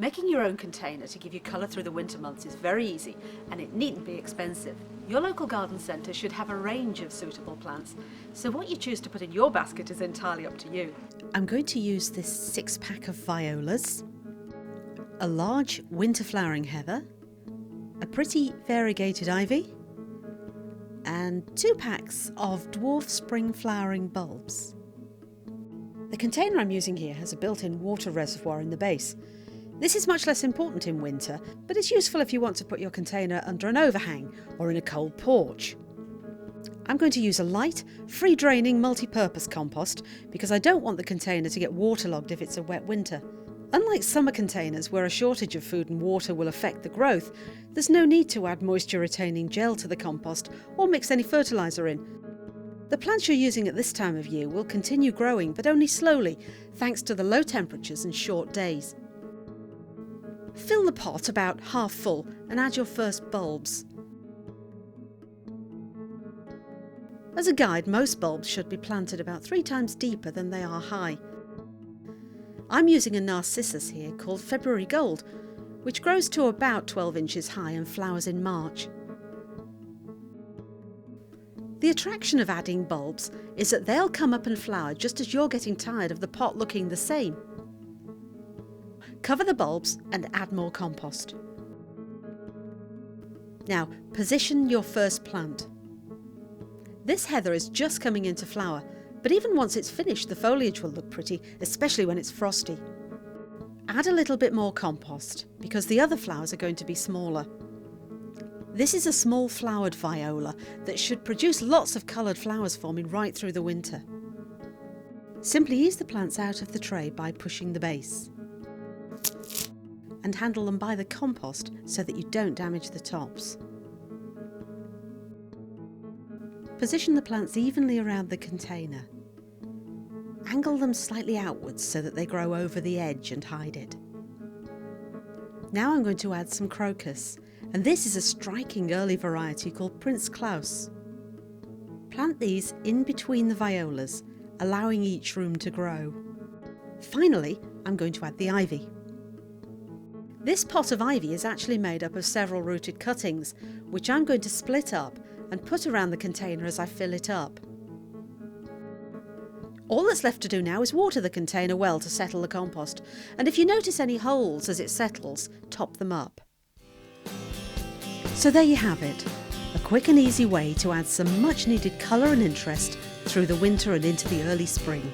Making your own container to give you colour through the winter months is very easy, and it needn't be expensive. Your local garden centre should have a range of suitable plants, so what you choose to put in your basket is entirely up to you. I'm going to use this 6-pack of violas, a large winter flowering heather, a pretty variegated ivy, and 2 packs of dwarf spring flowering bulbs. The container I'm using here has a built-in water reservoir in the base. This is much less important in winter, but it's useful if you want to put your container under an overhang or in a cold porch. I'm going to use a light, free-draining multi-purpose compost because I don't want the container to get waterlogged if it's a wet winter. Unlike summer containers where a shortage of food and water will affect the growth, there's no need to add moisture-retaining gel to the compost or mix any fertiliser in. The plants you're using at this time of year will continue growing, but only slowly, thanks to the low temperatures and short days. Fill the pot about half full and add your first bulbs. As a guide, most bulbs should be planted about 3 times deeper than they are high. I'm using a narcissus here called February Gold, which grows to about 12 inches high and flowers in March. The attraction of adding bulbs is that they'll come up and flower just as you're getting tired of the pot looking the same. Cover the bulbs and add more compost. Now, position your first plant. This heather is just coming into flower, but even once it's finished, the foliage will look pretty, especially when it's frosty. Add a little bit more compost, because the other flowers are going to be smaller. This is a small flowered viola that should produce lots of coloured flowers for me right through the winter. Simply ease the plants out of the tray by pushing the base, and handle them by the compost so that you don't damage the tops. Position the plants evenly around the container. Angle them slightly outwards so that they grow over the edge and hide it. Now I'm going to add some crocus, and this is a striking early variety called Prince Claus. Plant these in between the violas, allowing each room to grow. Finally, I'm going to add the ivy. This pot of ivy is actually made up of several rooted cuttings, which I'm going to split up and put around the container as I fill it up. All that's left to do now is water the container well to settle the compost, and if you notice any holes as it settles, top them up. So there you have it, a quick and easy way to add some much needed colour and interest through the winter and into the early spring.